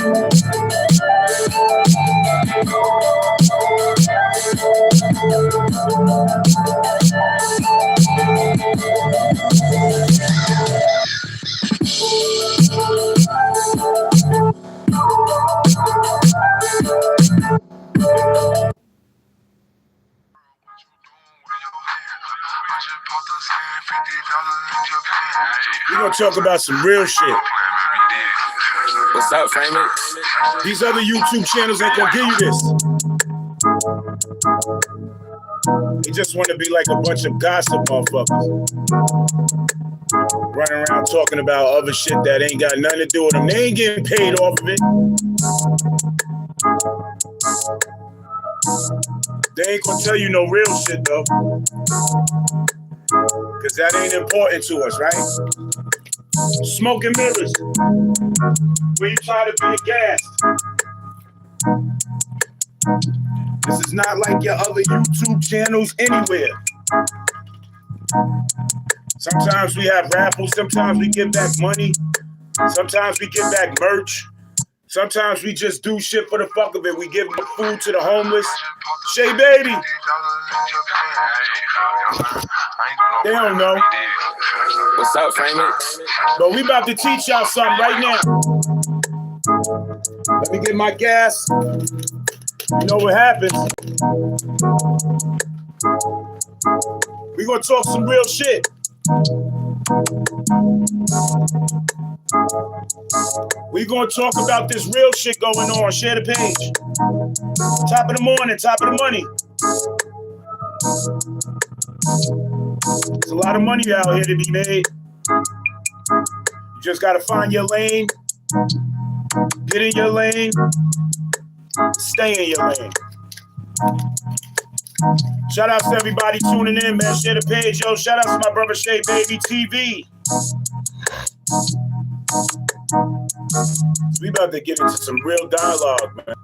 We're gonna talk about some real shit. What's up, Freeman? These other YouTube channels ain't gonna give you this. They just want to be like a bunch of gossip motherfuckers. Running around talking about other shit that ain't got nothing to do with them. They ain't getting paid off of it. They ain't gonna tell you no real shit though. Cause that ain't important to us, right? Smoke and mirrors. Where you try to be gassed. This is not like your other YouTube channels anywhere. Sometimes we have raffles, sometimes we give back money, sometimes we give back merch, sometimes we just do shit for the fuck of it. We give food to the homeless. Shay Baby. They don't know. What's up, Freeman? But we about to teach y'all something right now. Let me get my gas. You know what happens. We gonna talk some real shit. We gonna talk about this real shit going on. Share the page. Top of the morning, top of the money. There's a lot of money out here to be made. You just gotta find your lane. Get in your lane. Stay in your lane. Shout out to everybody tuning in, man. Share the page, yo. Shout out to my brother Shay Baby TV. We about to get into some real dialogue, man.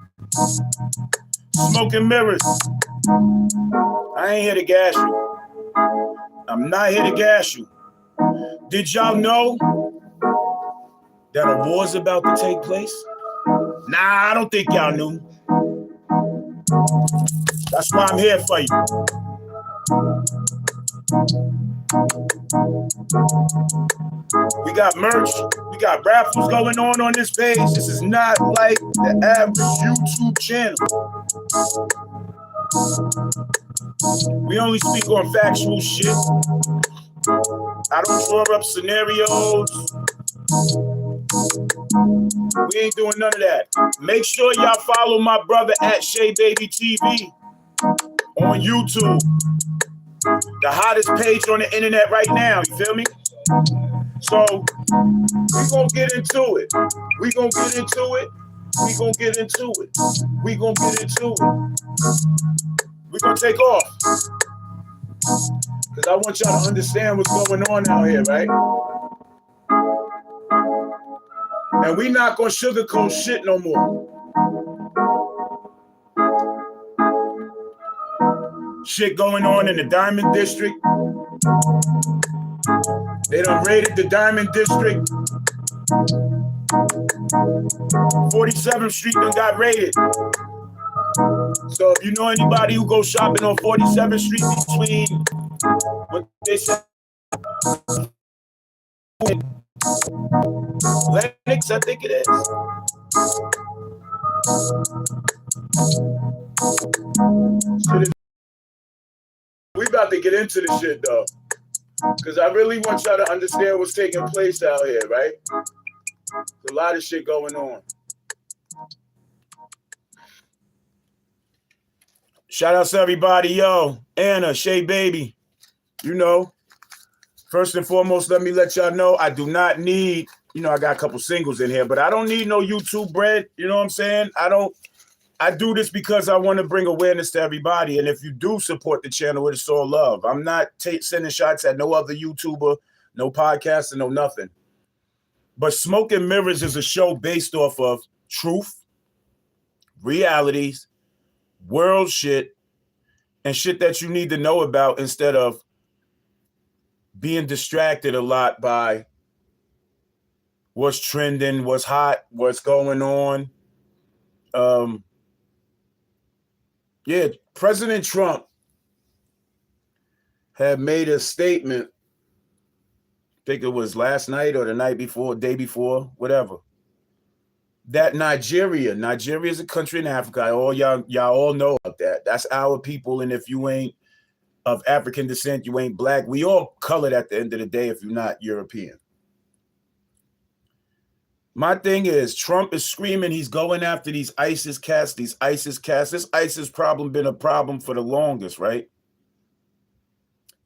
Smoke and mirrors. I ain't here to gas you. I'm not here to gas you. Did y'all know that a war's about to take place? Nah, I don't think y'all knew. That's why I'm here for you. We got merch. We got raffles going on this page. This is not like the average YouTube channel. We only speak on factual shit. I don't draw up scenarios. We ain't doing none of that. Make sure y'all follow my brother at Shay Baby TV on YouTube. The hottest page on the internet right now. You feel me? So we gonna get into it. We gonna get into it. We gonna get into it. We gonna get into it. We gonna take off. Because I want y'all to understand what's going on out here, right? And we not gonna sugarcoat shit no more. Shit going on in the Diamond District. They done raided the Diamond District. 47th Street done got raided. So if you know anybody who goes shopping on 47th Street between what they say Lennox, I think it is. We about to get into this shit though, because I really want y'all to understand what's taking place out here, right? There's a lot of shit going on. Shout out to everybody, yo. Anna, Shay Baby. You know, first and foremost, let me let y'all know I do not need, I got a couple singles in here, but I don't need no YouTube bread. You know what I'm saying? I do this because I want to bring awareness to everybody. And if you do support the channel, it's all love. I'm not sending shots at no other YouTuber, no podcaster, no nothing. But Smoke and Mirrors is a show based off of truth, realities, world shit, and shit that you need to know about instead of being distracted a lot by what's trending, what's hot, what's going on. Yeah, President Trump had made a statement, I think it was last night or the night before, day before, whatever, that Nigeria is a country in Africa. Y'all all know about that. That's our people, and if you ain't of African descent, you ain't black. We all colored at the end of the day if you're not European. My thing is, Trump is screaming he's going after these ISIS cats. This ISIS problem been a problem for the longest, right?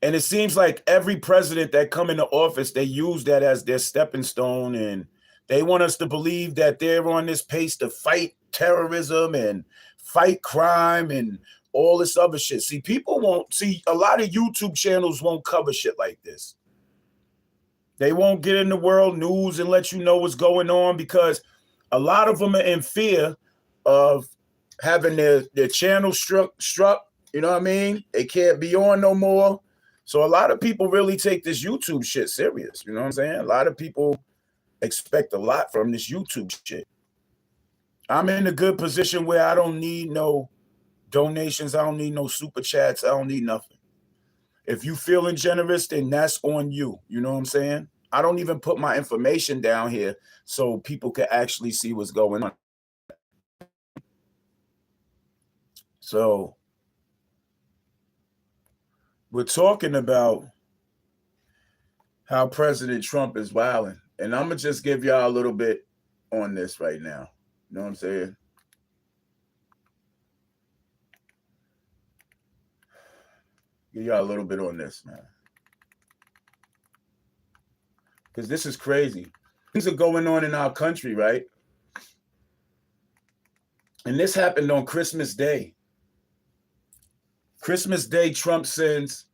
And it seems like every president that come into office, they use that as their stepping stone, and they want us to believe that they're on this pace to fight terrorism and fight crime and all this other shit. See, people won't see, a lot of YouTube channels won't cover shit like this. They won't get in the world news and let you know what's going on because a lot of them are in fear of having their channel struck. You know what I mean? They can't be on no more. So a lot of people really take this YouTube shit serious. You know what I'm saying? A lot of people expect a lot from this YouTube shit. I'm in a good position where I don't need no donations. I don't need no super chats. I don't need nothing. If you feeling generous, then that's on you. You know what I'm saying? I don't even put my information down here so people can actually see what's going on. So we're talking about how President Trump is wilding. And I'm going to just give y'all a little bit on this right now. You know what I'm saying? Give y'all a little bit on this, man. Because this is crazy. Things are going on in our country, right? And this happened on Christmas Day. Christmas Day, Trump sends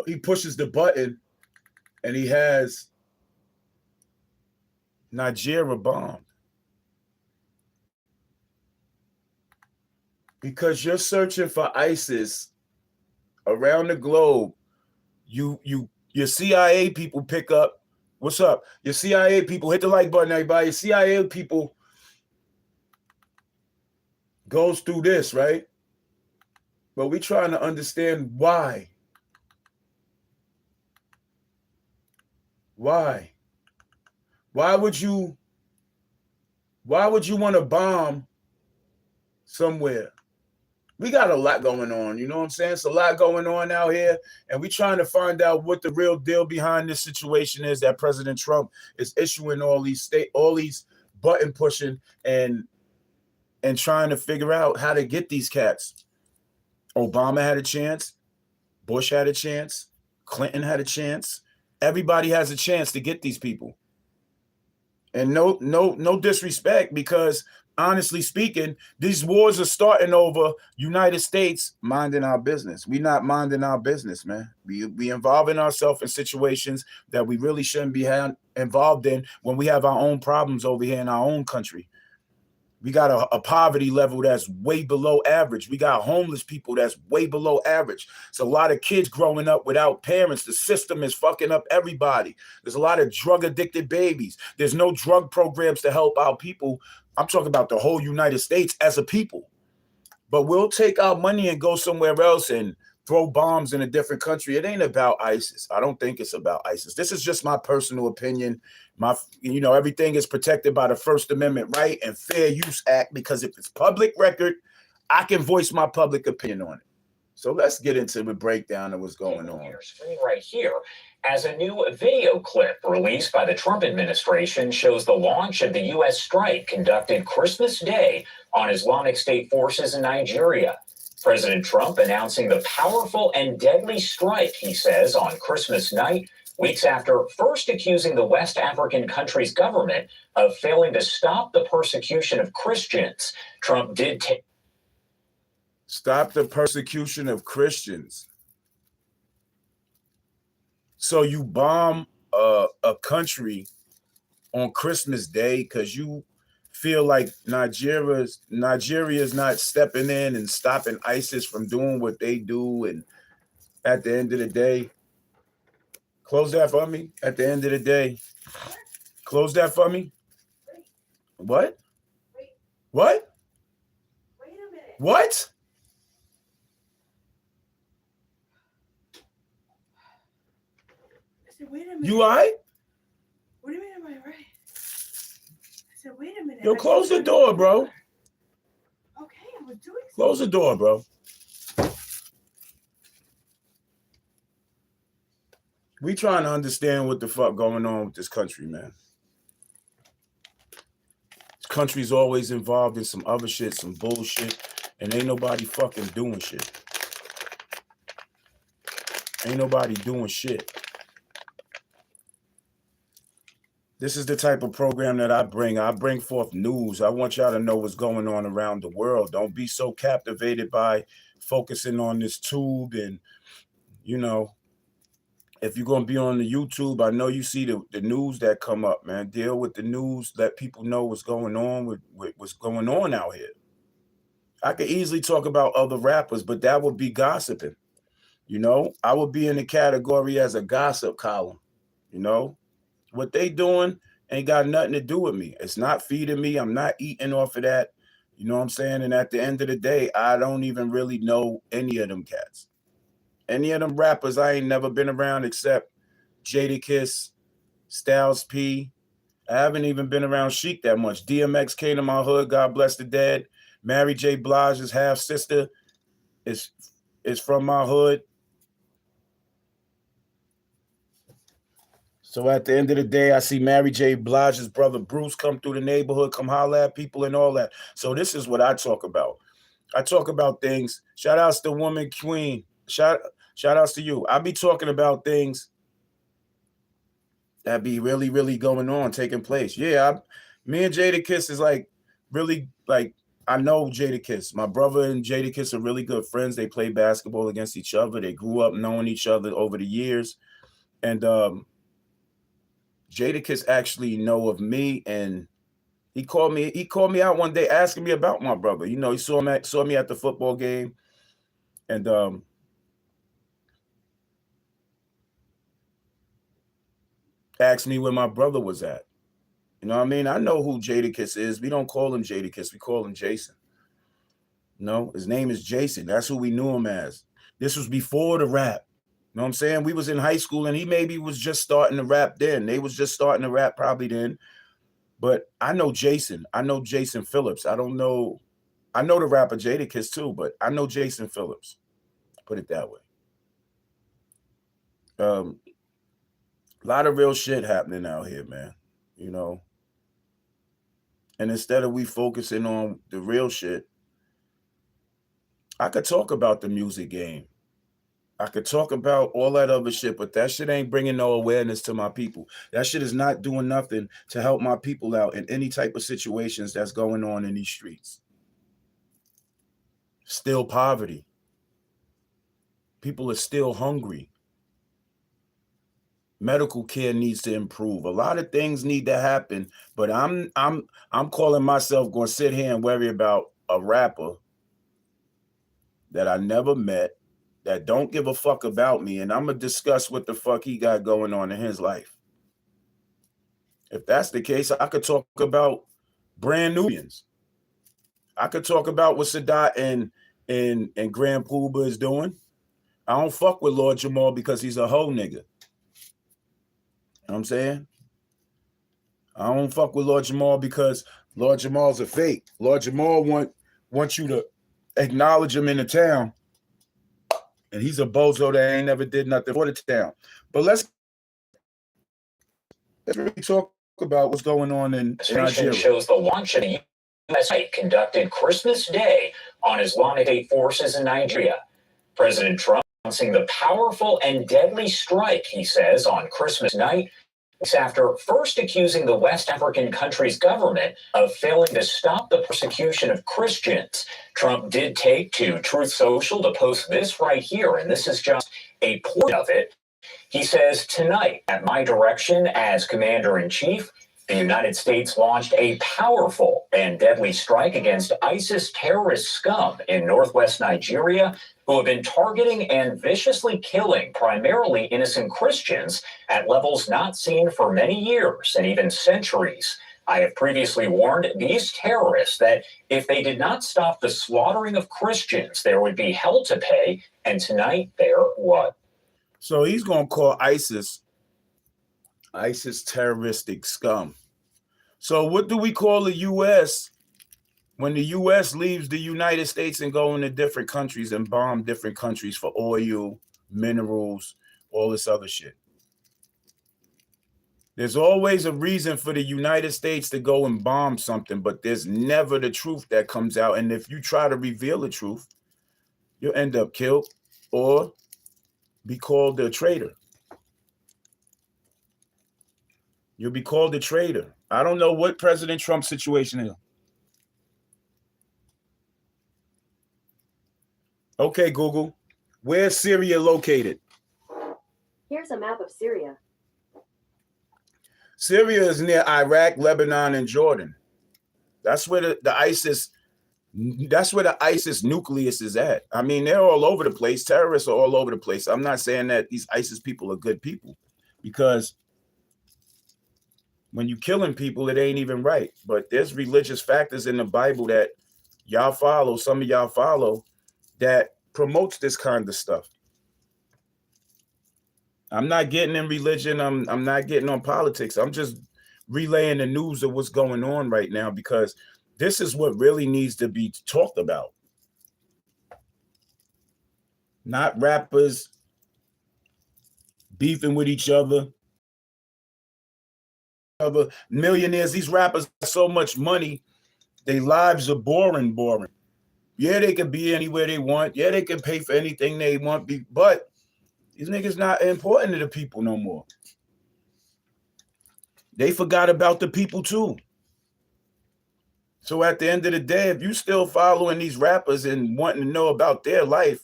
he pushes the button and he has Nigeria bombed. Because you're searching for ISIS around the globe, your CIA people pick up. What's up? Your CIA people, hit the like button, everybody. Your CIA people goes through this, right? But we're trying to understand why. Why? Why would you want to bomb somewhere? We got a lot going on, you know what I'm saying? It's a lot going on out here, and we're trying to find out what the real deal behind this situation is that President Trump is issuing all these button pushing and trying to figure out how to get these cats. Obama had a chance, Bush had a chance, Clinton had a chance. Everybody has a chance to get these people. And no disrespect, because honestly speaking, these wars are starting over United States minding our business. We're not minding our business, man. We involving ourselves in situations that we really shouldn't be involved in when we have our own problems over here in our own country. We got a poverty level that's way below average. We got homeless people that's way below average. It's a lot of kids growing up without parents. The system is fucking up everybody. There's a lot of drug addicted babies. There's no drug programs to help our people. I'm talking about the whole United States as a people. But we'll take our money and go somewhere else and throw bombs in a different country. It ain't about ISIS. I don't think it's about ISIS. This is just my personal opinion. Everything is protected by the First Amendment right and Fair Use Act, because if it's public record, I can voice my public opinion on it. So let's get into the breakdown of what's going on. Your screen right here, as a new video clip released by the Trump administration shows the launch of the U.S. strike conducted Christmas Day on Islamic State forces in Nigeria. President Trump announcing the powerful and deadly strike, he says, on Christmas night, weeks after first accusing the West African country's government of failing to stop the persecution of Christians. Trump did stop the persecution of Christians. So you bomb a country on Christmas Day because you feel like Nigeria is not stepping in and stopping ISIS from doing what they do. And at the end of the day, Close that for me at the end of the day. Close that for me. What? What? Wait a minute. What? I said, wait a minute. You all right? What do you mean, am I right? I said, wait a minute. Yo, close the door, bro. Okay, I was doing Close the door, bro. We trying to understand what the fuck going on with this country, man. This country's always involved in some other shit, some bullshit, and ain't nobody fucking doing shit. Ain't nobody doing shit. This is the type of program that I bring. I bring forth news. I want y'all to know what's going on around the world. Don't be so captivated by focusing on this tube and, you know, if you're going to be on the YouTube, I know you see the news that come up, man. Deal with the news. Let people know what's going on with what's going on out here. I could easily talk about other rappers, but that would be gossiping. You know, I would be in the category as a gossip column. You know, what they doing ain't got nothing to do with me. It's not feeding me. I'm not eating off of that. You know what I'm saying? And at the end of the day, I don't even really know any of them cats. Any of them rappers I ain't never been around except Jadakiss, Styles P. I haven't even been around Sheek that much. DMX came to my hood, God bless the dead. Mary J. Blige's half sister is from my hood. So at the end of the day, I see Mary J. Blige's brother Bruce come through the neighborhood, come holler at people and all that. So this is what I talk about. I talk about things. Shout outs to Woman Queen. Shout outs to you. I be talking about things that be really, really going on, taking place. Yeah, me and Jadakiss is like really like, I know Jadakiss. My brother and Jadakiss are really good friends. They play basketball against each other. They grew up knowing each other over the years. And Jadakiss actually know of me, and he called me out one day asking me about my brother. You know, he saw me at the football game, and asked me where my brother was at. You know what I mean? I know who Jadakiss is. We don't call him Jadakiss. We call him Jason. No, his name is Jason. That's who we knew him as. This was before the rap. You know what I'm saying? We was in high school, and he maybe was just starting to rap then. They was just starting to rap probably then. But I know Jason. I know Jason Phillips. I don't know. I know the rapper Jadakiss too, but I know Jason Phillips. Put it that way. A lot of real shit happening out here, man. You know. And instead of we focusing on the real shit, I could talk about the music game. I could talk about all that other shit, but that shit ain't bringing no awareness to my people. That shit is not doing nothing to help my people out in any type of situations that's going on in these streets. Still poverty. People are still hungry. Medical care needs to improve. A lot of things need to happen, but I'm calling myself going to sit here and worry about a rapper that I never met, that don't give a fuck about me, and I'm going to discuss what the fuck he got going on in his life. If that's the case, I could talk about Brand Nubians. I could talk about what Sadat and Grand Puba is doing. I don't fuck with Lord Jamal because he's a hoe nigga. You know what I'm saying? I don't fuck with Lord Jamal because Lord Jamal's a fake. Lord Jamal wants you to acknowledge him in the town. And he's a bozo that ain't never did nothing for the town. But let's really talk about what's going on in Nigeria. Shows the launch of the U.S. conducted Christmas Day on Islamic State forces in Nigeria. President Trump announcing the powerful and deadly strike, he says, on Christmas night, after first accusing the West African country's government of failing to stop the persecution of Christians. Trump did take to Truth Social to post this right here, and this is just a portion of it. He says, tonight, at my direction as commander-in-chief, The United States launched a powerful and deadly strike against ISIS terrorist scum in northwest Nigeria, who have been targeting and viciously killing primarily innocent Christians at levels not seen for many years and even centuries. I have previously warned these terrorists that if they did not stop the slaughtering of Christians, there would be hell to pay. And tonight, there was. So he's going to call ISIS terroristic scum. So what do we call the U.S. when the U.S. leaves the United States and go into different countries and bomb different countries for oil, minerals, all this other shit? There's always a reason for the United States to go and bomb something, but there's never the truth that comes out. And if you try to reveal the truth, you'll end up killed or be called a traitor. You'll be called a traitor. I don't know what President Trump's situation is. Okay, Google, where's Syria located? Here's a map of Syria. Syria is near Iraq, Lebanon, and Jordan. That's where the ISIS nucleus is at. I mean, they're all over the place. Terrorists are all over the place. I'm not saying that these ISIS people are good people, because when you're killing people, it ain't even right. But there's religious factors in the Bible that some of y'all follow, that promotes this kind of stuff. I'm not getting in religion. I'm not getting on politics. I'm just relaying the news of what's going on right now, because this is what really needs to be talked about. Not rappers beefing with each other. Other millionaires, these rappers have so much money, their lives are boring. Yeah, they can be anywhere they want. Yeah, they can pay for anything they want, but these niggas not important to the people no more. They forgot about the people too. So at the end of the day, if you still following these rappers and wanting to know about their life,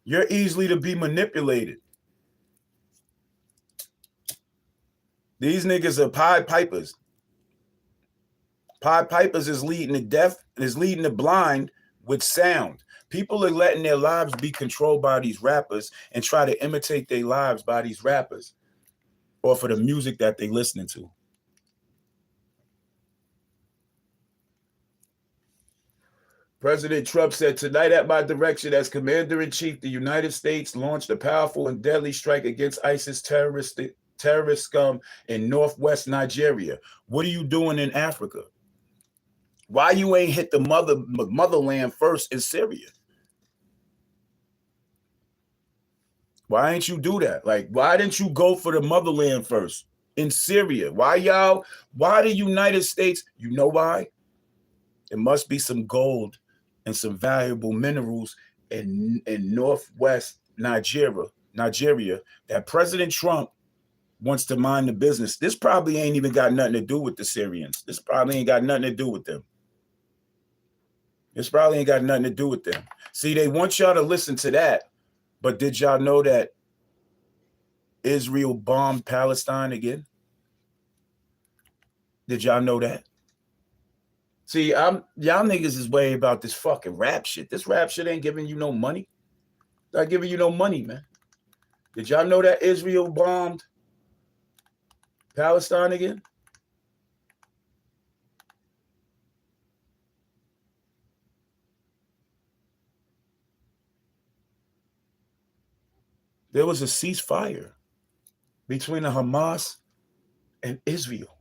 you're easily to be manipulated. These niggas are Pied Pipers. Pied Pipers is leading the deaf, is leading the blind with sound. People are letting their lives be controlled by these rappers and try to imitate their lives by these rappers or for the music that they listening to. President Trump said, tonight at my direction as Commander-in-Chief, the United States launched a powerful and deadly strike against ISIS terrorist scum in northwest Nigeria. What are you doing in Africa? Why you ain't hit the motherland first in Syria? Why ain't you do that? Like, why didn't you go for the motherland first in Syria? Why the United States? You know why? It must be some gold and some valuable minerals in northwest Nigeria that President Trump wants to mind the business. This probably ain't even got nothing to do with the Syrians. This probably ain't got nothing to do with them. This probably ain't got nothing to do with them. See, they want y'all to listen to that, but did y'all know that Israel bombed Palestine again? Did y'all know that? See, y'all niggas is worried about this fucking rap shit. This rap shit ain't giving you no money. Not giving you no money, man. Did y'all know that Israel bombed Palestine again? There was a ceasefire between the Hamas and Israel.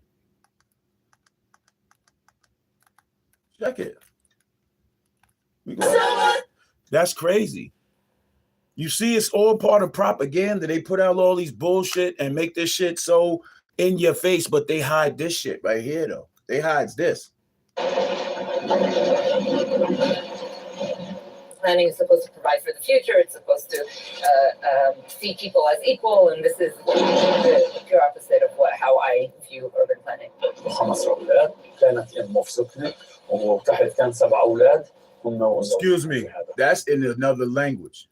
Check it. That's crazy. You see, it's all part of propaganda. They put out all these bullshit and make this shit so in your face, but they hide this shit right here, though. They hide this. Planning is supposed to provide for the future. It's supposed to see people as equal, and this is the pure opposite of how I view urban planning. 5 أولاد كانت أمه في سكنة وتحت كان 7 أولاد. Excuse me, that's in another language.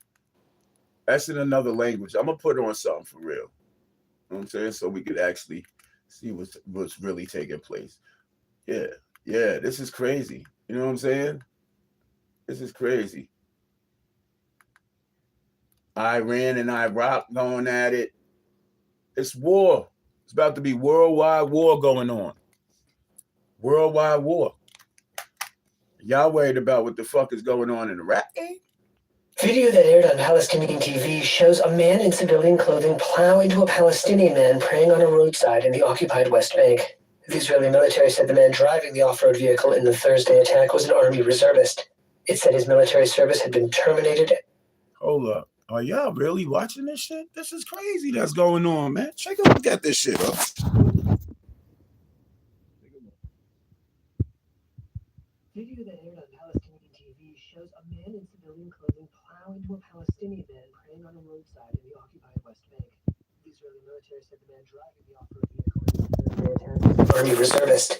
That's in another language. I'm gonna put on something for real. You know what I'm saying? So we could actually See what's really taking place. Yeah, this is crazy. You know what I'm saying? This is crazy. Iran and Iraq going at it. It's war. It's about to be worldwide war going on. Worldwide war. Y'all worried about what the fuck is going on in Iraq? Video that aired on Palestinian TV shows a man in civilian clothing plow into a Palestinian man praying on a roadside in the occupied West Bank. The Israeli military said the man driving the off-road vehicle in the Thursday attack was an army reservist. It said his military service had been terminated. Hold up. Are y'all really watching this shit? This is crazy that's going on, man. Take a look at this shit, up. Video that aired on Palestinian TV shows a man in civilian clothing plow into a Palestinian man praying on a roadside in the occupied West Bank. The Israeli military said the man driving the off-road vehicle in the Thursday attack was an army reservist.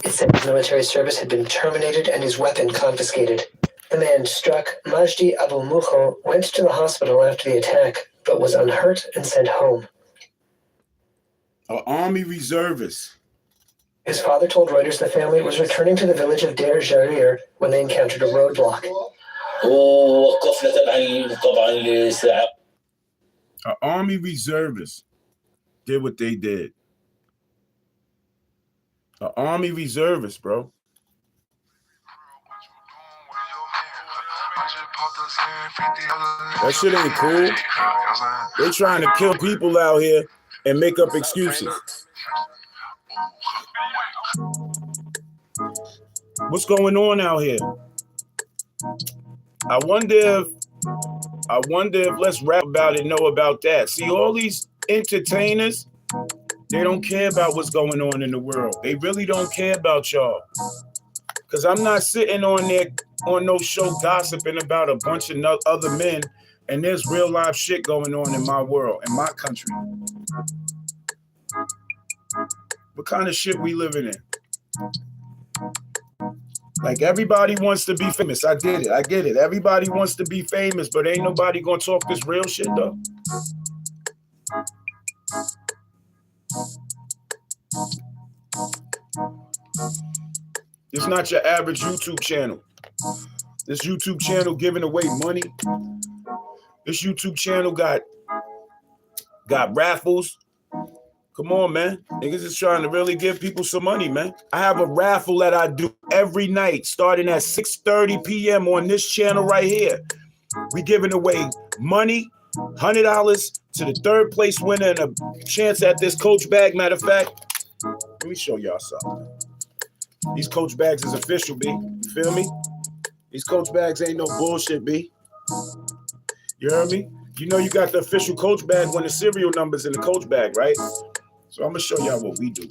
It said his military service had been terminated and his weapon confiscated. The man struck, Majdi Abu Mukho, went to the hospital after the attack, but was unhurt and sent home. An army reservist. His father told Reuters the family was returning to the village of Deir Jarir when they encountered a roadblock. An army reservist did what they did. An army reservist, bro. That shit ain't cool. They trying to kill people out here and make up excuses. What's going on out here? I wonder if let's rap about it, know about that. See, all these entertainers, they don't care about what's going on in the world. They really don't care about y'all. Because I'm not sitting on there on no show gossiping about a bunch of other men, and there's real life shit going on in my world, in my country. What kind of shit we living in? Like, everybody wants to be famous. I get it. Everybody wants to be famous, but ain't nobody gonna talk this real shit, though. It's not your average YouTube channel. This YouTube channel giving away money. This YouTube channel got raffles. Come on, man. Niggas is trying to really give people some money, man. I have a raffle that I do every night starting at 6:30 p.m. on this channel right here. We giving away money, $100 to the third place winner and a chance at this Coach bag. Matter of fact, let me show y'all something. These Coach bags is official, B. You feel me? These Coach bags ain't no bullshit, B. You heard me? You know you got the official Coach bag when the serial number's in the Coach bag, right? So I'm gonna show y'all what we do.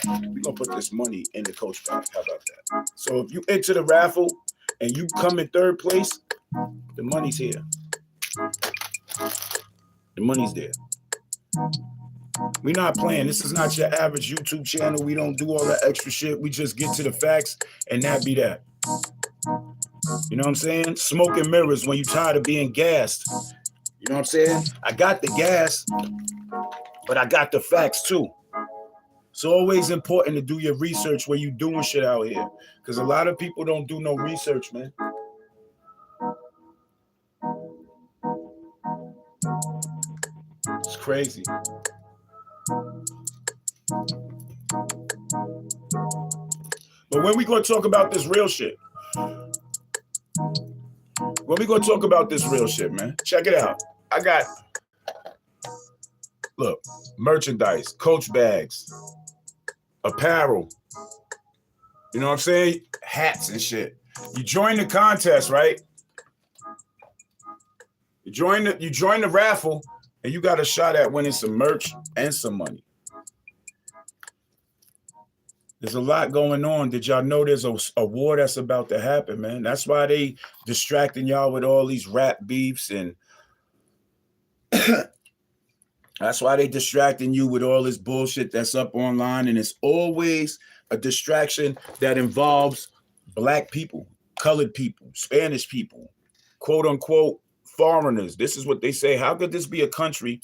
We're gonna put this money in the Coach bag. How about that? So if you enter the raffle and you come in third place, the money's here. The money's there. We're not playing. This is not your average YouTube channel. We don't do all that extra shit. We just get to the facts and that be that. You know what I'm saying? Smoke and mirrors when you tired of being gassed. You know what I'm saying? I got the gas, but I got the facts too. It's always important to do your research when you doing shit out here. Because a lot of people don't do no research, man. It's crazy. But when we gonna talk about this real shit? When we gonna talk about this real shit, man? Check it out. I got, look, merchandise, Coach bags, apparel. You know what I'm saying? Hats and shit. You join the contest, right? You join the raffle, and you got a shot at winning some merch and some money. There's a lot going on. Did y'all know there's a war that's about to happen, man? That's why they distracting y'all with all these rap beefs, and that's why they distracting you with all this bullshit that's up online. And it's always a distraction that involves black people, colored people, Spanish people, quote unquote foreigners. This is what they say. How could this be a country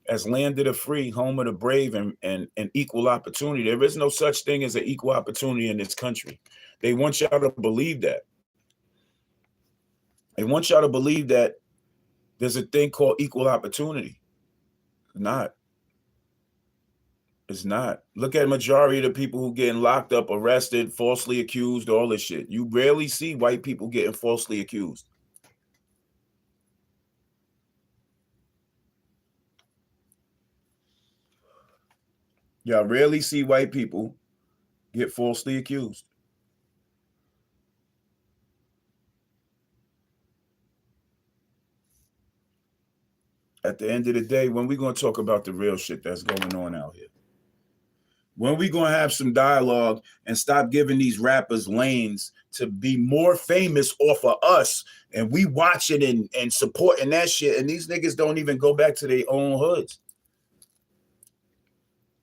as land of the free, home of the brave, and equal opportunity. There is no such thing as an equal opportunity in this country. They want y'all to believe that. They want y'all to believe that there's a thing called equal opportunity. It's not. It's not. Look at the majority of the people who getting locked up, arrested, falsely accused, all this shit. You rarely see white people getting falsely accused. Y'all rarely see white people get falsely accused. At the end of the day, when we going to talk about the real shit that's going on out here? When we going to have some dialogue and stop giving these rappers lanes to be more famous off of us, and we watching and supporting that shit, and these niggas don't even go back to their own hoods?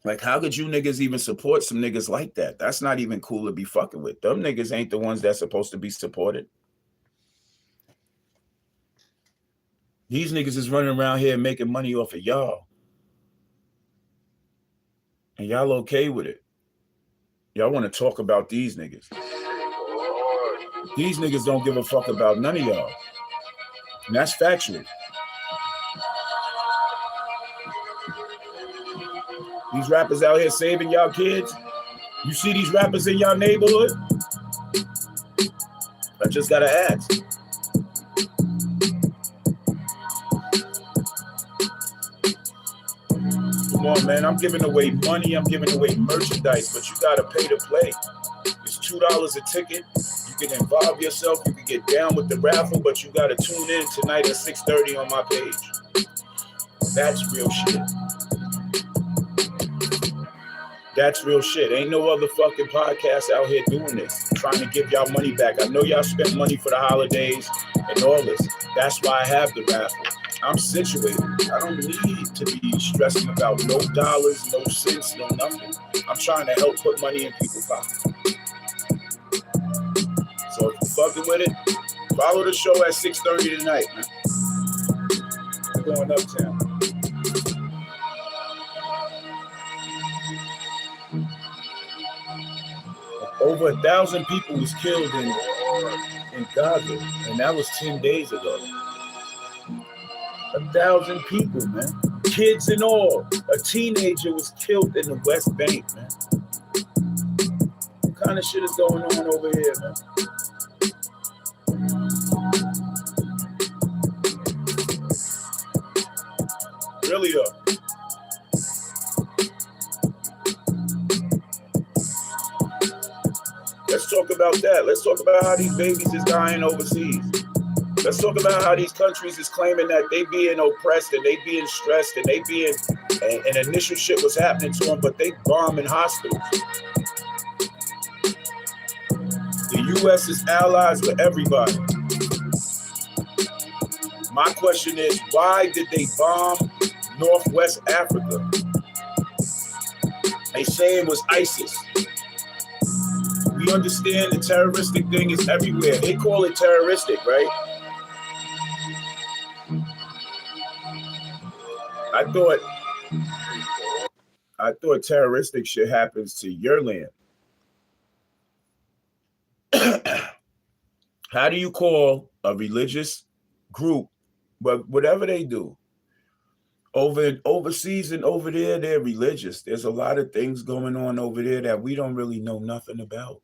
Like, how could you niggas even support some niggas like that? That's not even cool to be fucking with. Them niggas ain't the ones that's supposed to be supported. These niggas is running around here making money off of y'all. And y'all okay with it. Y'all want to talk about these niggas. These niggas don't give a fuck about none of y'all. And that's factual. These rappers out here saving y'all kids. You see these rappers in y'all neighborhood? I just gotta ask. Come on, man. I'm giving away money. I'm giving away merchandise, but you gotta pay to play. It's $2 a ticket. You can involve yourself. You can get down with the raffle, but you gotta tune in tonight at 6:30 on my page. That's real shit. That's real shit. Ain't no other fucking podcast out here doing this, trying to give y'all money back. I know y'all spent money for the holidays and all this. That's why I have the raffle. I'm situated. I don't need to be stressing about no dollars, no cents, no nothing. I'm trying to help put money in people's pockets. So if you're fucking with it, follow the show at 6:30 tonight, man. We're going uptown. Over 1,000 people was killed in Gaza, and that was 10 days ago. 1,000 people, man. Kids and all. A teenager was killed in the West Bank, man. What kind of shit is going on over here, man? Really up. Let's talk about that. Let's talk about how these babies is dying overseas. Let's talk about how these countries is claiming that they being oppressed and they being stressed and they being, and initial shit was happening to them, but they bombing hospitals. The U.S. is allies with everybody. My question is, why did they bomb Northwest Africa? They say it was ISIS. We understand the terroristic thing is everywhere. They call it terroristic, right? I thought terroristic shit happens to your land. How do you call a religious group, but whatever they do, overseas and over there, they're religious. There's a lot of things going on over there that we don't really know nothing about.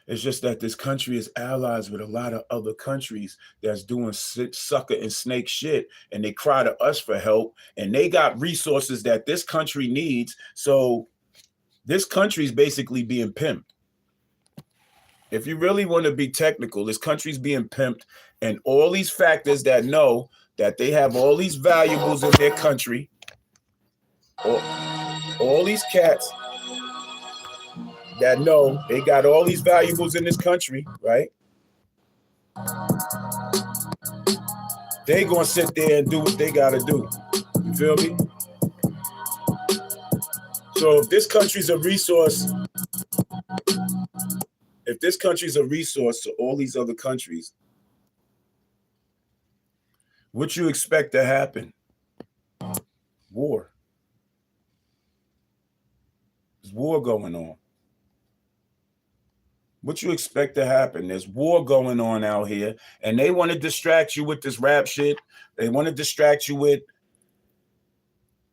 It's just that this country is allies with a lot of other countries that's doing sucker and snake shit, and they cry to us for help, and they got resources that this country needs. So this country's basically being pimped. If you really want to be technical, this country's being pimped, and all these factors that know that they have all these valuables in their country, all these cats that know they got all these valuables in this country, right? They gonna sit there and do what they gotta do. You feel me? So if this country's a resource, to all these other countries, what you expect to happen? war. There's war going on. What you expect to happen? There's war going on out here, and they want to distract you with this rap shit. They want to distract you with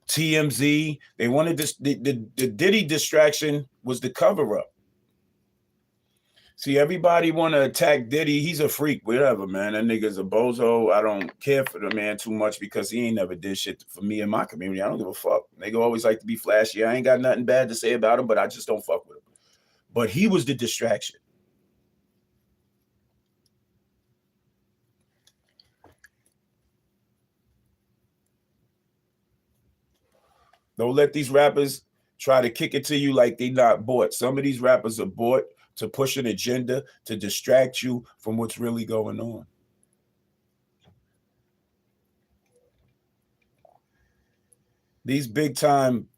TMZ. They wanted this. The Diddy distraction was the cover up. See, everybody want to attack Diddy. He's a freak, whatever, man. That nigga's a bozo. I don't care for the man too much because he ain't never did shit for me and my community. I don't give a fuck. Nigga always like to be flashy. I ain't got nothing bad to say about him, but I just don't fuck with him. But he was the distraction. Don't let these rappers try to kick it to you like they not bought. Some of these rappers are bought to push an agenda to distract you from what's really going on. These big time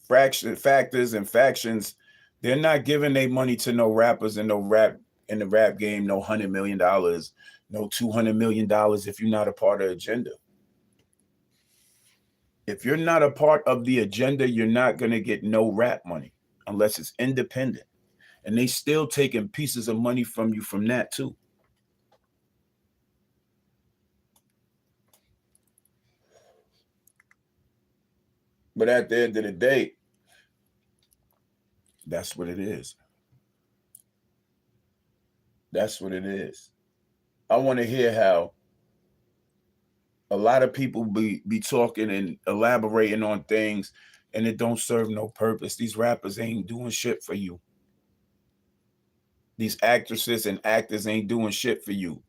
factors and factions, they're not giving their money to no rappers and no rap in the rap game, no $100 million, no $200 million if you're not a part of the agenda. If you're not a part of the agenda, you're not going to get no rap money unless it's independent. And they still taking pieces of money from you from that too. But at the end of the day, that's what it is. That's what it is. I want to hear how a lot of people be talking and elaborating on things and it don't serve no purpose. These rappers ain't doing shit for you. These actresses and actors ain't doing shit for you.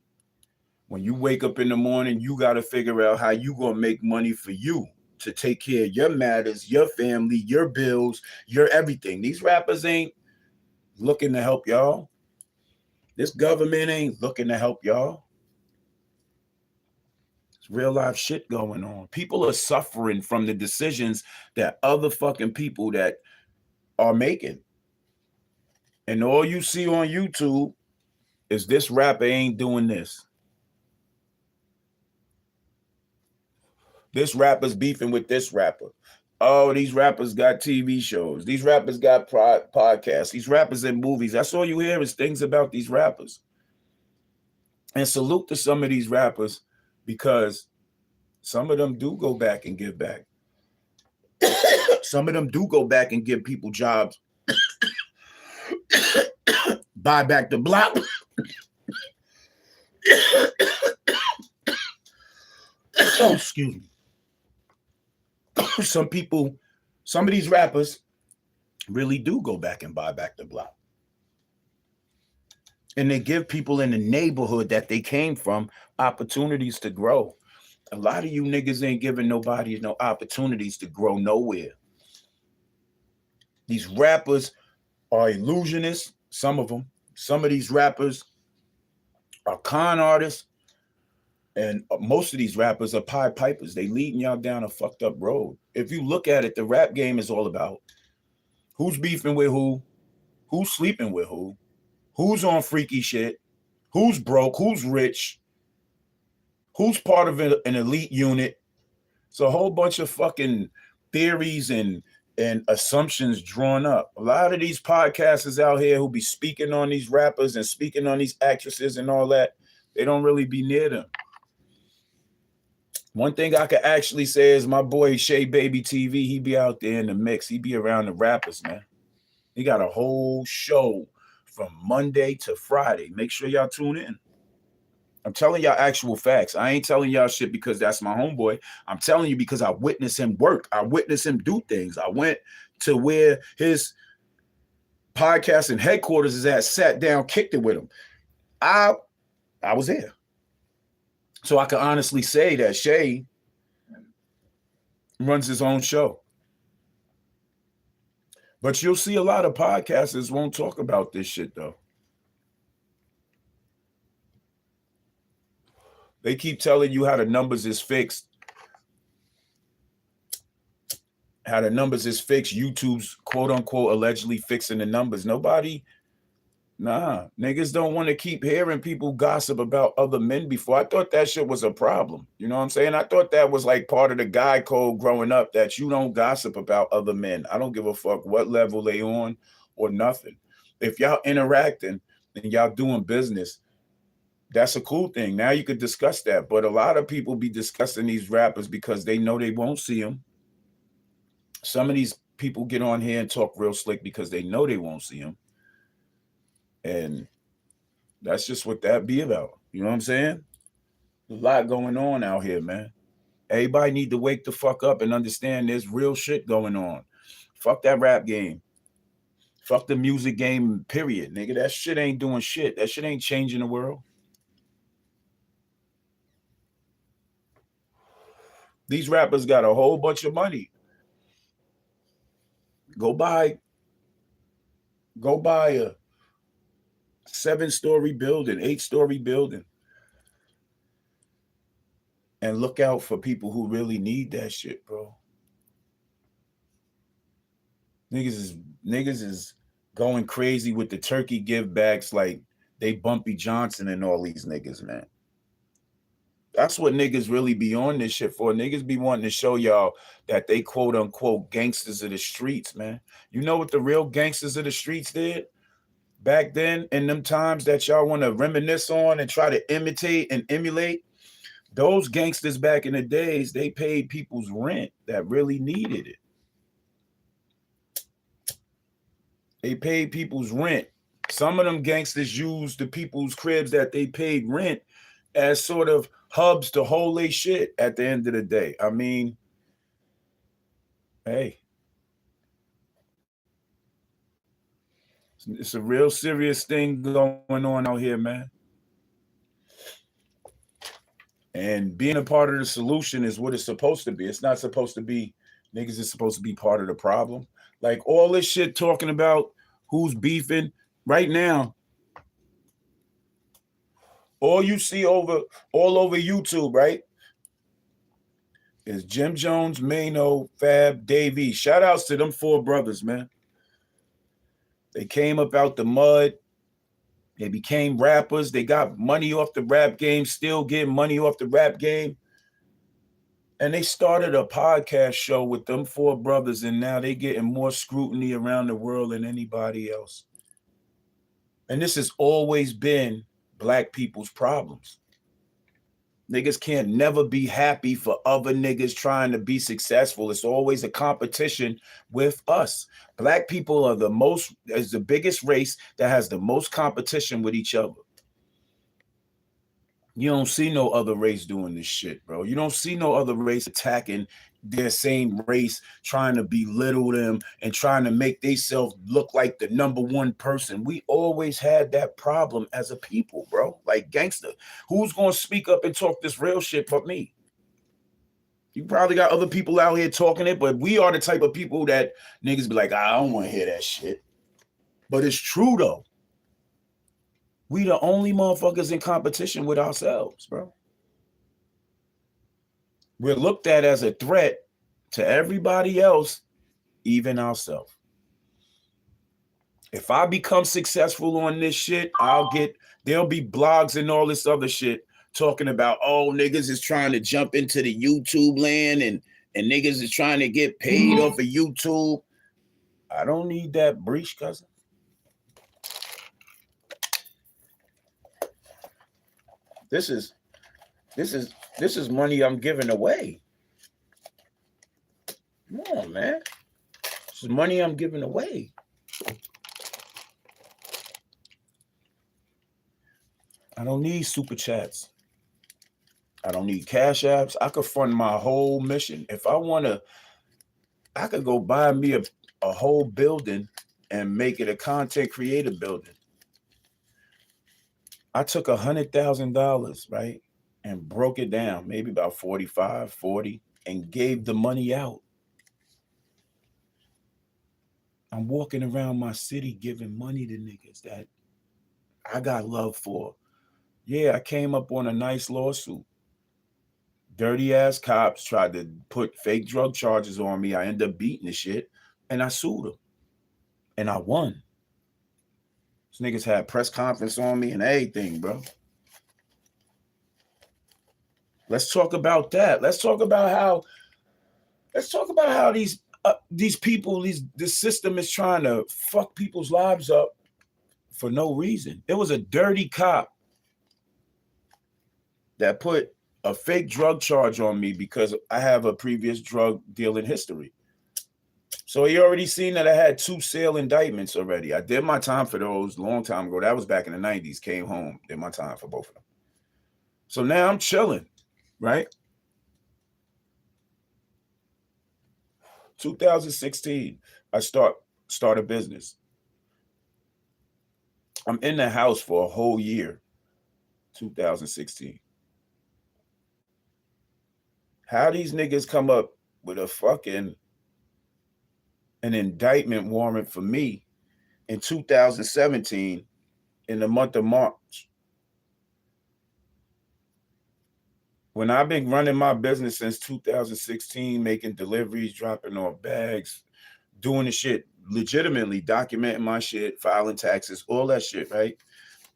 When you wake up in the morning, you got to figure out how you going to make money for you to take care of your matters, your family, your bills, your everything. These rappers ain't looking to help y'all. This government ain't looking to help y'all. Real life shit going on. People are suffering from the decisions that other fucking people that are making. And all you see on YouTube is this rapper ain't doing this. This rapper's beefing with this rapper. Oh, these rappers got TV shows. These rappers got podcasts. These rappers in movies. That's all you hear is things about these rappers. And salute to some of these rappers, because some of them do go back and give back. Some of them do go back and give people jobs. Buy back the block. Excuse me. Some people, some of these rappers really do go back and buy back the block. And they give people in the neighborhood that they came from opportunities to grow. A lot of you niggas ain't giving nobody no opportunities to grow nowhere. These rappers are illusionists, some of them. Some of these rappers are con artists. And most of these rappers are Pied Pipers. They leading y'all down a fucked up road. If you look at it, the rap game is all about who's beefing with who's sleeping with who's on freaky shit, who's broke, who's rich, who's part of an elite unit. It's a whole bunch of fucking theories and assumptions drawn up. A lot of these podcasters out here who be speaking on these rappers and speaking on these actresses and all that, they don't really be near them. One thing I could actually say is my boy Shay Baby TV, he be out there in the mix. He be around the rappers, man. He got a whole show from Monday to Friday. Make sure y'all tune in. I'm telling y'all actual facts. I ain't telling y'all shit because that's my homeboy. I'm telling you because I witnessed him work. I witnessed him do things. I went to where his podcasting headquarters is at, sat down, kicked it with him. I was there. So I can honestly say that Shay runs his own show. But you'll see a lot of podcasters won't talk about this shit, though. They keep telling you how the numbers is fixed. How the numbers is fixed. YouTube's quote unquote allegedly fixing the numbers. Nobody Nah, niggas don't want to keep hearing people gossip about other men before. I thought that shit was a problem. You know what I'm saying? I thought that was like part of the guy code growing up, that you don't gossip about other men. I don't give a fuck what level they on or nothing. If y'all interacting and y'all doing business, that's a cool thing. Now you could discuss that. But a lot of people be discussing these rappers because they know they won't see them. Some of these people get on here and talk real slick because they know they won't see them. And that's just what that be about. You know what I'm saying? A lot going on out here, man. Everybody need to wake the fuck up and understand there's real shit going on. Fuck that rap game. Fuck the music game, period, nigga. That shit ain't doing shit. That shit ain't changing the world. These rappers got a whole bunch of money. Go buy a 7-story building, 8-story building, and look out for people who really need that shit, bro. Niggas is going crazy with the turkey give backs like they Bumpy Johnson and all these niggas, man. That's what niggas really be on this shit for. Niggas be wanting to show y'all that they quote unquote gangsters of the streets, man. You know what the real gangsters of the streets did back then in them times that y'all want to reminisce on and try to imitate and emulate? Those gangsters back in the days, they paid people's rent that really needed it. They paid people's rent. Some of them gangsters used the people's cribs that they paid rent as sort of hubs to hold their shit at the end of the day. I mean, hey, it's a real serious thing going on out here, man. And being a part of the solution is what it's supposed to be. It's not supposed to be, niggas is supposed to be part of the problem. Like all this shit talking about who's beefing right now, all you see all over YouTube, right, is Jim Jones, Mano, Fab, Dave E. Shout outs to them 4 brothers, man. They came up out the mud. They became rappers. They got money off the rap game, still getting money off the rap game. And they started a podcast show with them 4 brothers, and now they getting more scrutiny around the world than anybody else. And this has always been Black people's problems. Niggas can't never be happy for other niggas trying to be successful. It's always a competition with us. Black people are the biggest race that has the most competition with each other. You don't see no other race doing this shit, bro. You don't see no other race attacking their same race, trying to belittle them and trying to make themselves look like the number one person. We always had that problem as a people, bro. Like gangster. Who's going to speak up and talk this real shit but me? You probably got other people out here talking it, but we are the type of people that niggas be like, I don't want to hear that shit. But it's true, though. We the only motherfuckers in competition with ourselves, bro. We're looked at as a threat to everybody else, even ourselves. If I become successful on this shit, there'll be blogs and all this other shit talking about, oh, niggas is trying to jump into the YouTube land and niggas is trying to get paid off of YouTube. I don't need that breach, cousin. This is money I'm giving away. Come on, man. This is money I'm giving away. I don't need super chats. I don't need cash apps. I could fund my whole mission. If I want to, I could go buy me a whole building and make it a content creator building. I took $100,000, right, and broke it down, maybe about 45, 40, and gave the money out. I'm walking around my city giving money to niggas that I got love for. Yeah, I came up on a nice lawsuit. Dirty ass cops tried to put fake drug charges on me. I ended up beating the shit, and I sued them, and I won. These niggas had press conference on me and everything, bro. Let's talk about that. Let's talk about how these people, this system is trying to fuck people's lives up for no reason. It was a dirty cop that put a fake drug charge on me because I have a previous drug dealing history. So he already seen that I had 2 sale indictments already. I did my time for those a long time ago. That was back in the 90s. Came home, did my time for both of them. So now I'm chilling, right? 2016, I start a business. I'm in the house for a whole year, 2016. How these niggas come up with an indictment warrant for me in 2017 in the month of March? When I've been running my business since 2016, making deliveries, dropping off bags, doing the shit legitimately, documenting my shit, filing taxes, all that shit, right?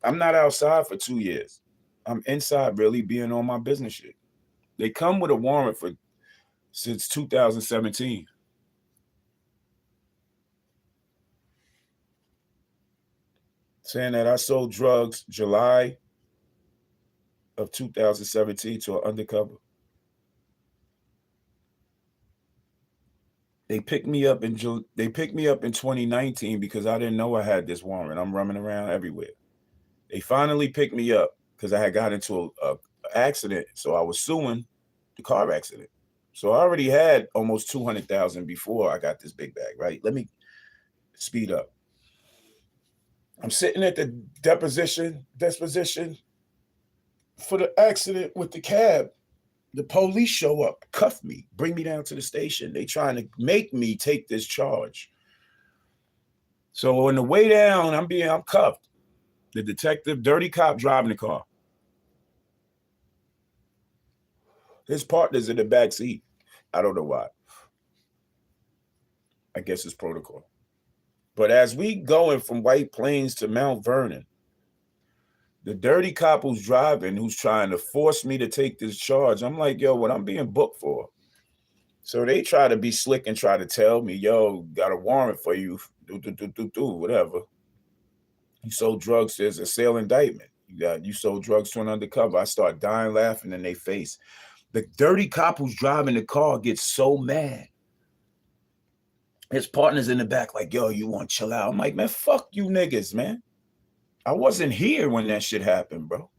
I'm not outside for 2 years. I'm inside really being on my business shit. They come with a warrant since 2017. Saying that I sold drugs July of 2017 to an undercover. They picked me up in 2019 because I didn't know I had this warrant. I'm running around everywhere. They finally picked me up because I had got into a accident, so I was suing the car accident. So I already had almost 200,000 before I got this big bag, right? Let me speed up. I'm sitting at the deposition for the accident with the cab. The police show up, cuff me, bring me down to the station. They trying to make me take this charge. So on the way down, I'm cuffed. The detective, dirty cop driving the car. His partner's in the back seat. I don't know why. I guess it's protocol. But as we going from White Plains to Mount Vernon, the dirty cop who's driving, who's trying to force me to take this charge, I'm like, yo, what I'm being booked for? So they try to be slick and try to tell me, yo, got a warrant for you, whatever. You sold drugs, there's a sale indictment. You sold drugs to an undercover. I start dying laughing in their face. The dirty cop who's driving the car gets so mad. His partner's in the back like, yo, you want to chill out? I'm like, man, fuck you niggas, man. I wasn't here when that shit happened, bro.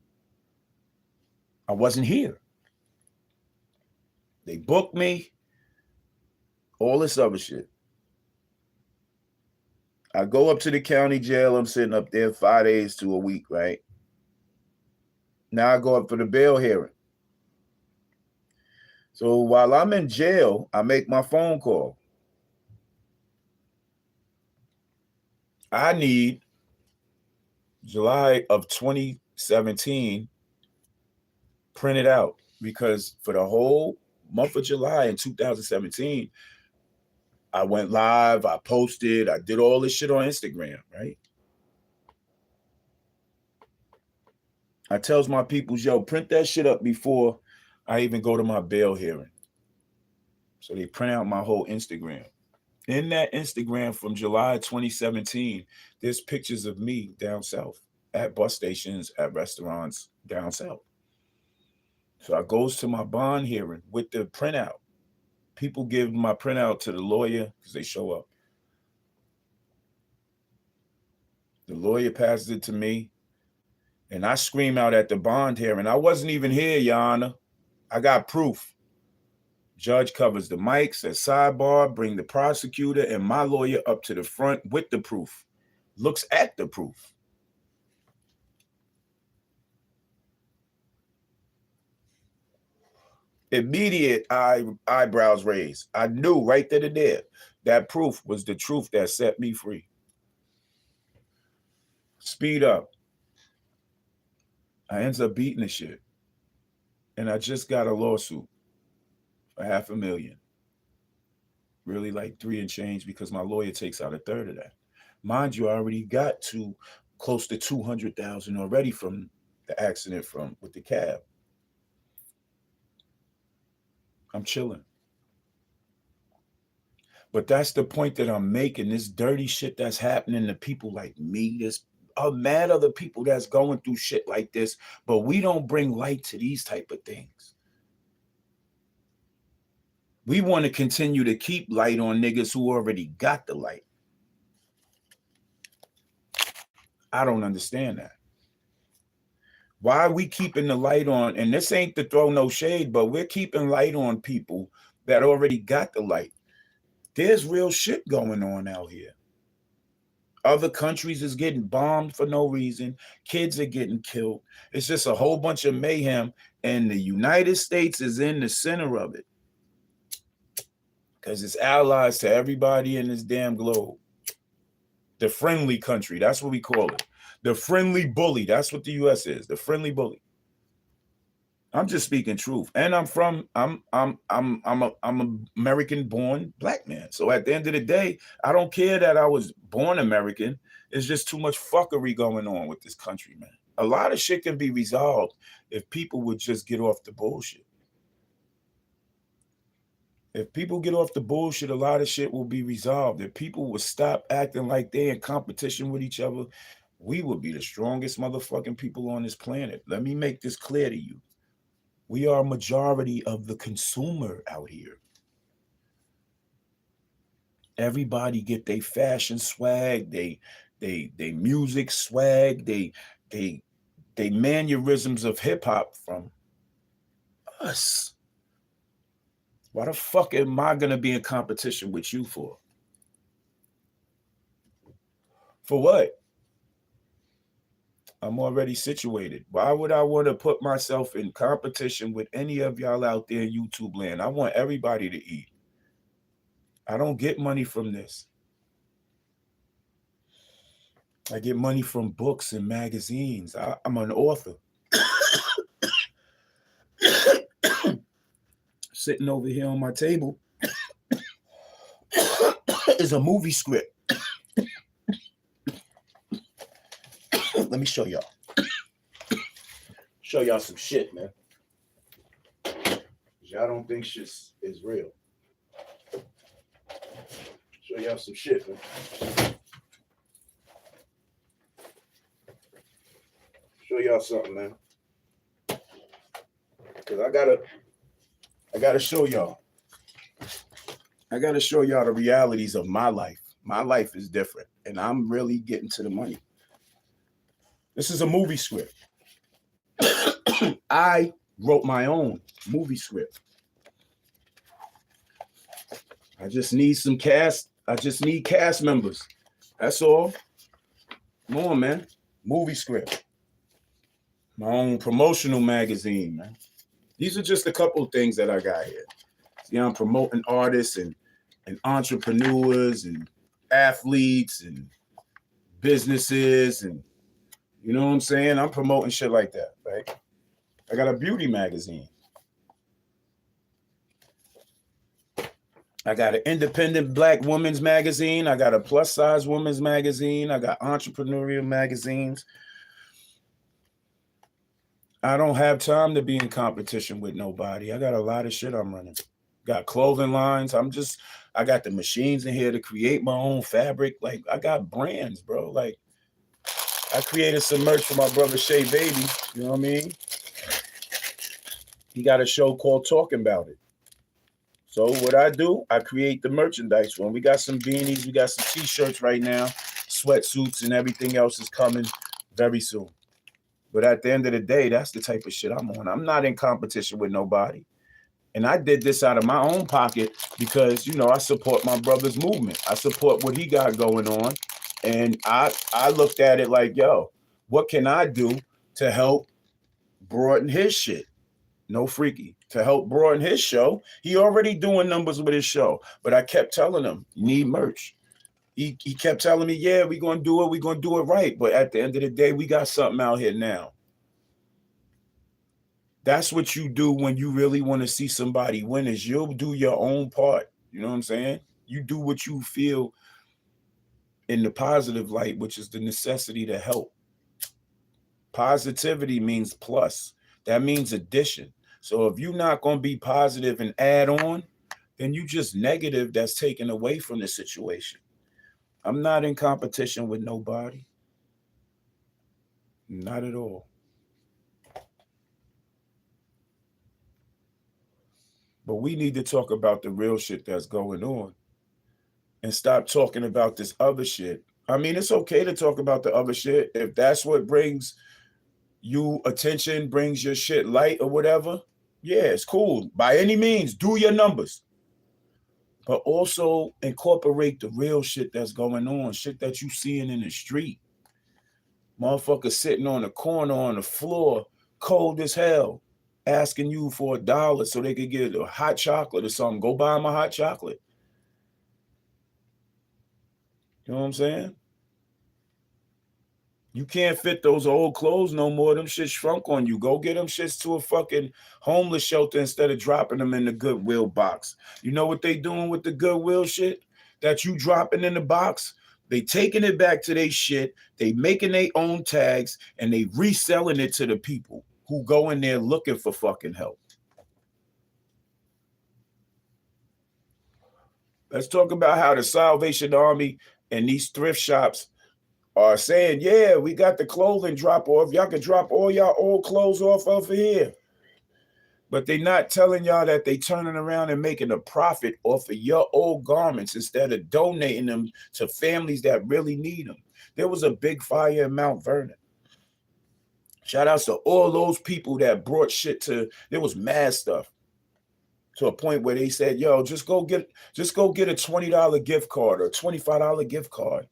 I wasn't here. They booked me. All this other shit. I go up to the county jail. I'm sitting up there 5 days to a week, right? Now I go up for the bail hearing. So while I'm in jail, I make my phone call. I need July of 2017 printed out because for the whole month of July in 2017, I went live, I posted, I did all this shit on Instagram, right? I tells my peoples, yo, print that shit up before I even go to my bail hearing. So they print out my whole Instagram. In that Instagram from July 2017, there's pictures of me down south at bus stations, at restaurants down south. So I goes to my bond hearing with the printout. People give my printout to the lawyer because they show up. The lawyer passes it to me, and I scream out at the bond hearing. I wasn't even here, Your Honor. I got proof. Judge covers the mics at sidebar, bring the prosecutor and my lawyer up to the front with the proof. Looks at the proof. Immediate eyebrows raised. I knew right then and there that proof was the truth that set me free. Speed up. I ends up beating the shit. And I just got a lawsuit for $500,000. Really like 3 and change because my lawyer takes out a third of that. Mind you, I already got 2 close to 200,000 already from the accident with the cab. I'm chilling. But that's the point that I'm making. This dirty shit that's happening to people like me, there's mad other people that's going through shit like this, but we don't bring light to these type of things. We want to continue to keep light on niggas who already got the light. I don't understand that. Why are we keeping the light on? And this ain't to throw no shade, but we're keeping light on people that already got the light. There's real shit going on out here. Other countries is getting bombed for no reason. Kids are getting killed. It's just a whole bunch of mayhem. And the United States is in the center of it. Because it's allies to everybody in this damn globe. The friendly country, that's what we call it. The friendly bully, that's what the US is, the friendly bully. I'm just speaking truth. And I'm a American-born black man. So at the end of the day, I don't care that I was born American. It's just too much fuckery going on with this country, man. A lot of shit can be resolved if people would just get off the bullshit. If people get off the bullshit, a lot of shit will be resolved. If people would stop acting like they're in competition with each other, we would be the strongest motherfucking people on this planet. Let me make this clear to you. We are a majority of the consumer out here. Everybody get their fashion swag, they music swag, they mannerisms of hip hop from us. Why the fuck am I gonna be in competition with you for? For what? I'm already situated. Why would I want to put myself in competition with any of y'all out there in YouTube land? I want everybody to eat. I don't get money from this. I get money from books and magazines. I'm an author. Sitting over here on my table is a movie script. Let me show y'all. Show y'all some shit, man. Y'all don't think shit is real. Show y'all some shit, man. Show y'all something, man. Cause I gotta show y'all. I gotta show y'all the realities of my life. My life is different, and I'm really getting to the money. This is a movie script. I wrote my own movie script. I just need some cast. I just need cast members. That's all. Come on, man. Movie script. My own promotional magazine, man. These are just a couple of things that I got here. See, I'm promoting artists and entrepreneurs and athletes and businesses and you know what I'm saying? I'm promoting shit like that, right? I got a beauty magazine. I got an independent black women's magazine. I got a plus size women's magazine. I got entrepreneurial magazines. I don't have time to be in competition with nobody. I got a lot of shit I'm running. Got clothing lines. I got the machines in here to create my own fabric. Like I got brands, bro. Like I created some merch for my brother Shay Baby. You know what I mean? He got a show called Talking About It. So what I do, I create the merchandise for him. We got some beanies, we got some t-shirts right now, sweatsuits and everything else is coming very soon. But at the end of the day, that's the type of shit I'm on. I'm not in competition with nobody. And I did this out of my own pocket because, you know, I support my brother's movement. I support what he got going on. And I looked at it like, yo, what can I do to help broaden his shit? No freaky. To help broaden his show. He already doing numbers with his show. But I kept telling him, you need merch. He kept telling me, yeah, we're going to do it right. But at the end of the day, we got something out here now. That's what you do when you really want to see somebody win is you'll do your own part. You know what I'm saying? You do what you feel in the positive light, which is the necessity to help. Positivity means plus. That means addition. So if you're not going to be positive and add on, then you just negative, that's taken away from the situation. I'm not in competition with nobody. Not at all. But we need to talk about the real shit that's going on and stop talking about this other shit. I mean, it's okay to talk about the other shit. If that's what brings you attention, brings your shit light or whatever, yeah, it's cool. By any means, do your numbers. But also incorporate the real shit that's going on, shit that you seeing in the street. Motherfuckers sitting on the corner on the floor, cold as hell, asking you for $1 so they could get a hot chocolate or something. Go buy them a hot chocolate. You know what I'm saying? You can't fit those old clothes no more. Them shit shrunk on you. Go get them shits to a fucking homeless shelter instead of dropping them in the Goodwill box. You know what they doing with the Goodwill shit that you dropping in the box? They taking it back to their shit. They making their own tags and they reselling it to the people who go in there looking for fucking help. Let's talk about how the Salvation Army and these thrift shops are saying, yeah, we got the clothing drop off. Y'all can drop all y'all old clothes off over here. But they're not telling y'all that they turning around and making a profit off of your old garments instead of donating them to families that really need them. There was a big fire in Mount Vernon. Shout outs to all those people that brought shit to, there was mad stuff to a point where they said, yo, just go get a $20 gift card or $25 gift card.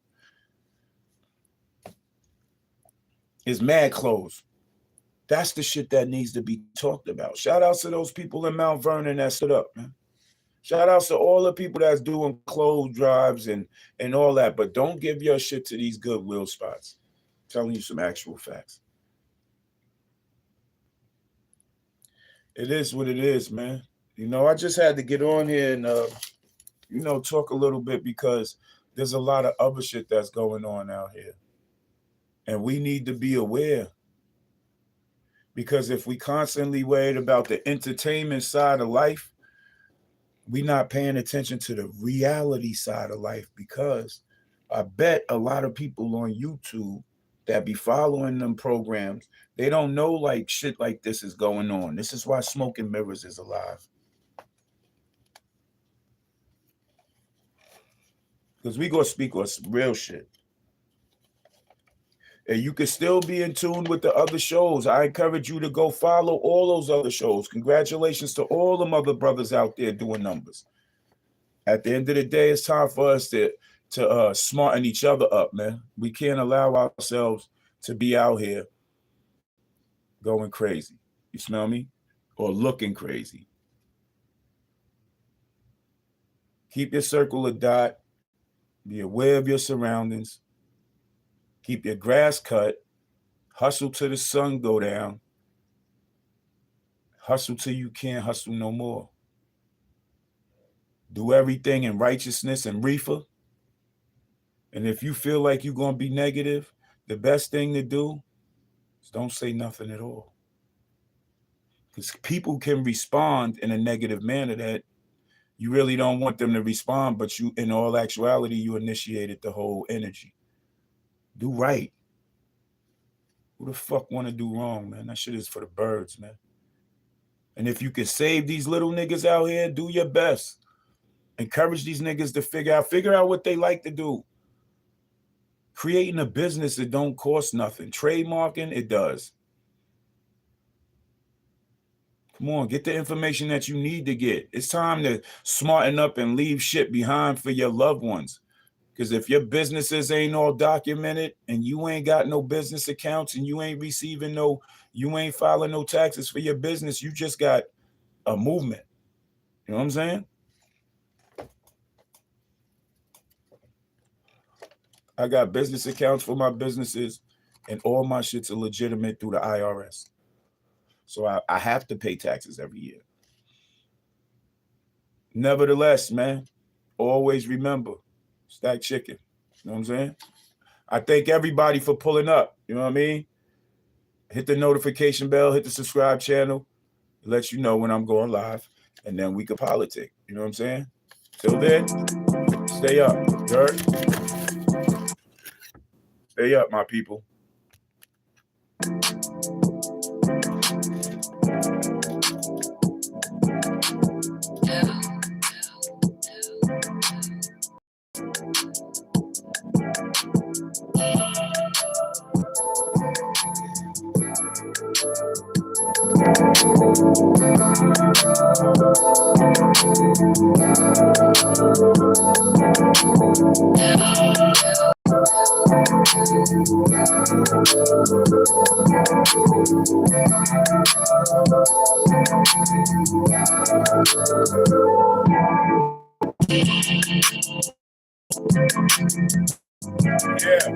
It's mad clothes. That's the shit that needs to be talked about. Shout outs to those people in Mount Vernon that stood up, man. Shout outs to all the people that's doing clothes drives and all that. But don't give your shit to these Goodwill spots. I'm telling you some actual facts. It is what it is, man. You know, I just had to get on here and, talk a little bit because there's a lot of other shit that's going on out here. And we need to be aware. Because if we constantly worried about the entertainment side of life, we're not paying attention to the reality side of life. Because I bet a lot of people on YouTube that be following them programs, they don't know like shit like this is going on. This is why Smoke and Mirrors is alive. Because we gonna speak on some real shit. And you can still be in tune with the other shows. I encourage you to go follow all those other shows. Congratulations to all them other brothers out there doing numbers. At the end of the day, it's time for us to smarten each other up, man. We can't allow ourselves to be out here going crazy. You smell me? Or looking crazy. Keep your circle a dot. Be aware of your surroundings. Keep your grass cut. Hustle till the sun go down. Hustle till you can't hustle no more. Do everything in righteousness and reefer. And if you feel like you're going to be negative, the best thing to do is don't say nothing at all. Because people can respond in a negative manner that you really don't want them to respond, but you, in all actuality, you initiated the whole energy. Do right. Who the fuck want to do wrong, man? That shit is for the birds, man. And if you can save these little niggas out here, do your best. Encourage these niggas to figure out what they like to do. Creating a business that don't cost nothing. Trademarking, it does. Come on, get the information that you need to get. It's time to smarten up and leave shit behind for your loved ones. Because if your businesses ain't all documented and you ain't got no business accounts and you ain't filing no taxes for your business, you just got a movement. You know what I'm saying? I got business accounts for my businesses and all my shits are legitimate through the IRS. So I have to pay taxes every year. Nevertheless, man, always remember, stack chicken. know what I'm saying? I thank everybody for pulling up. You know what I mean? Hit the notification bell, hit the subscribe channel. It lets you know when I'm going live, and then we can politic. You know what I'm saying? Till then, stay up. You heard? Stay up, my people. Yeah.